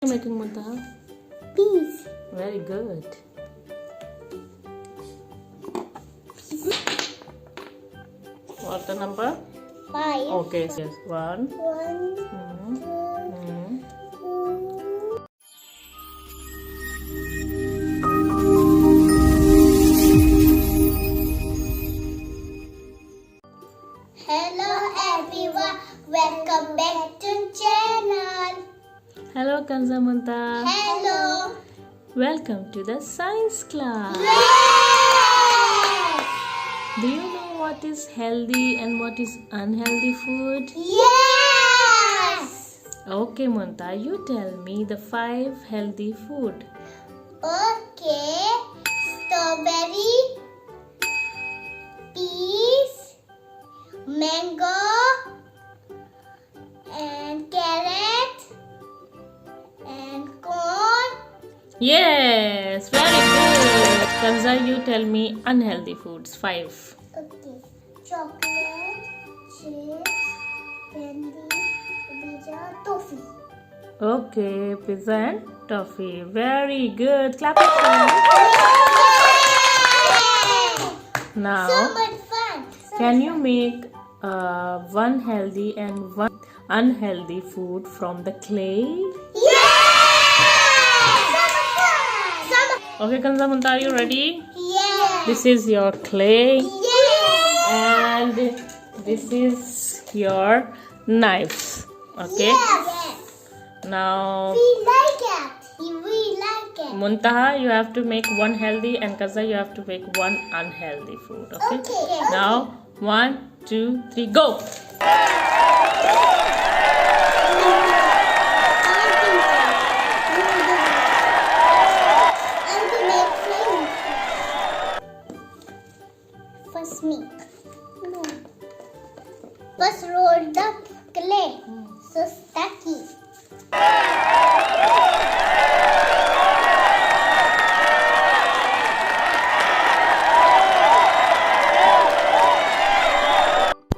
you making, Muntaha? Peas. Very good. What's the number? 5. Okay, yes. 1. 1, 2, Mm. 2. Hello everyone, welcome back to channel. Hello, Kanzah Muntaha. Hello. Welcome to the science class. Yes. Do you know what is healthy and what is unhealthy food? Yes. Okay, Muntaha, you tell me the 5 healthy food. Okay. Strawberry, peas, mango, and carrot, and corn. Yes, very good. Kanzah, you tell me unhealthy foods. 5. Okay. Chocolate, chips, candy, pizza, toffee. Okay, pizza and toffee. Very good. Clap it for me. So Now, much fun. can you make one healthy and one unhealthy food from the clay? Okay, Kanzah Muntaha, are you ready? Yes. This is your clay Yes. and this is your knives. Okay. Yes. Now, We like it. We like it. Muntaha, you have to make one healthy and Kanzah, you have to make one unhealthy food. Okay. Okay. Now, 1, 2, 3, go. First make. No. First roll the clay. So sticky.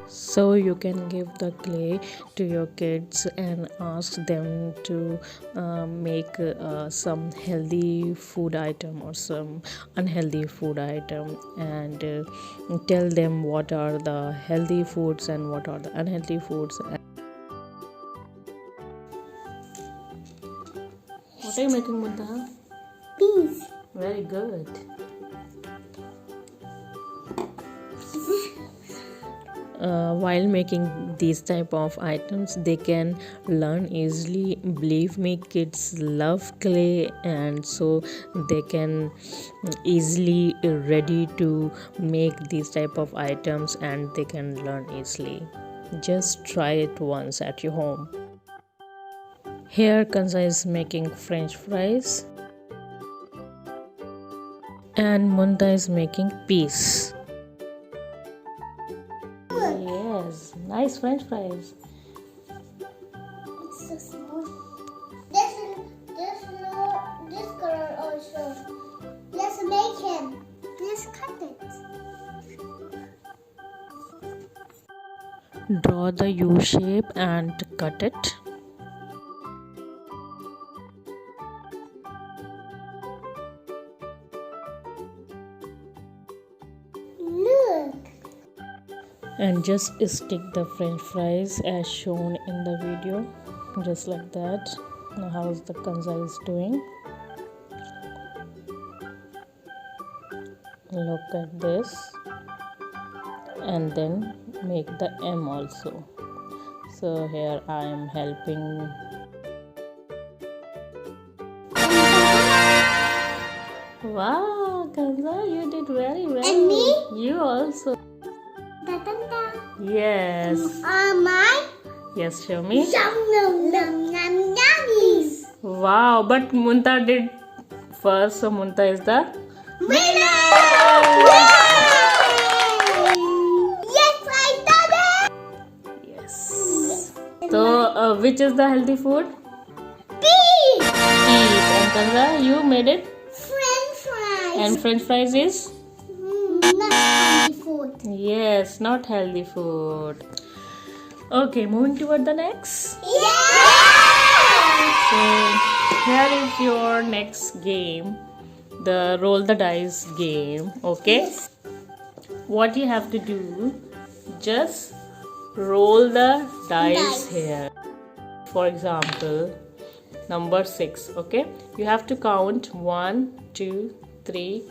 So you can give the clay to your kids and ask them to make some healthy food item or some unhealthy food item and tell them what are the healthy foods and what are the unhealthy foods. What are you making, Muntaha? Peas. Very good. While making these type of items, they can learn easily. Believe me, kids love clay, and so they can easily ready to make these type of items and they can learn easily. Just try it once at your home. Here Kanzah is making French fries and Muntaha is making peas. Yes, nice French fries. It's so small. This color also. Let's make him. Let's cut it. Draw the U shape and cut it. Look. And just stick the French fries as shown in the video, just like that. Now how is the Kanzah is doing? Look at this, and then make the M also. So here I am helping. Wow, Kanzah, you did very well. And me? You also. Da-da-da. Yes. Mine? Yes, show me. Yum, yum, yum, yum, yummies. Wow, but Muntaha did first, so Muntaha is the Winner! Yes, I did it! yes. So, which is the healthy food? Peas! Peas. And Kanzah, you made it. French fries. And French fries is? Not healthy food. Yes, not healthy food. Okay, moving toward the next. Yeah! So, here is your next game, the roll the dice game. Okay, what you have to do, just roll the dice here. For example, number 6. Okay, you have to count 1, 2, 3,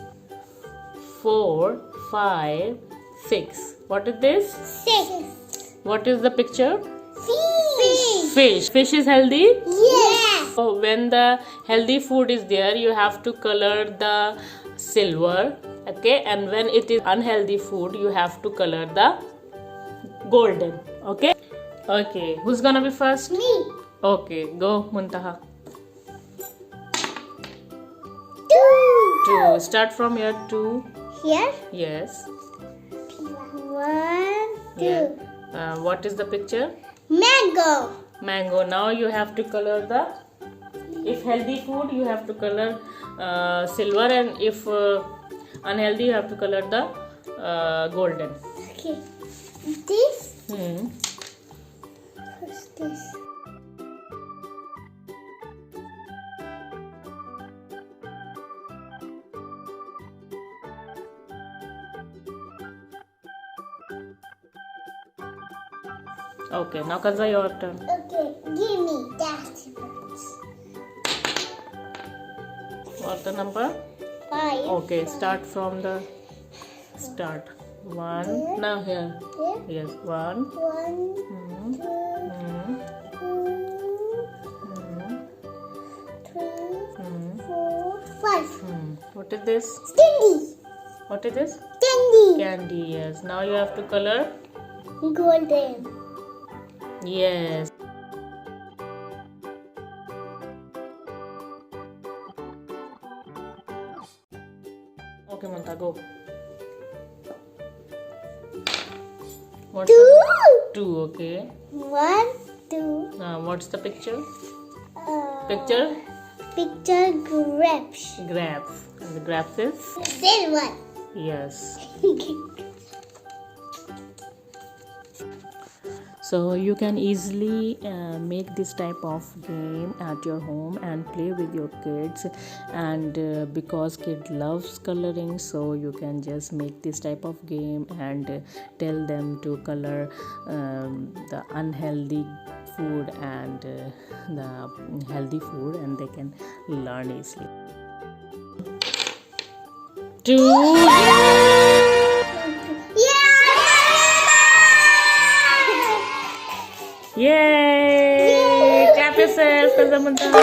4, 5, 6. What is this? 6. What is the picture? Fish. Fish is healthy? Yes. So when the healthy food is there, you have to color the silver. Okay, and when it is unhealthy food, you have to color the golden. Okay. Okay, who's gonna be first? Me. Okay, go Muntaha. 2. 2. Start from here. 2. Here. Yes. 1, 2. Yeah. What is the picture? Mango. Mango. Now you have to color the, if healthy food you have to color silver, and if unhealthy you have to color the golden. Okay. This. What's this? Okay, now Kanzah, your turn. Okay, give me that difference. What's the number? 5. Okay, start from the start. 1. Now here. Here. Yes, 1. 1, 2, 3, 4, 5. What is this? Candy. What is this? Candy. Candy. Yes. Now you have to color. Golden. Yes. Okay, Manta, go. What's 2. the 2? Okay. 1, 2. What's the picture? Uh, Picture? Picture grapes. Grapes. And the grapes is? Silver. Yes. So you can easily make this type of game at your home and play with your kids, and because kid loves coloring, so you can just make this type of game and tell them to color the unhealthy food and the healthy food, and they can learn easily. 2. Yay! Clap yourself, Kanzah Muntaha.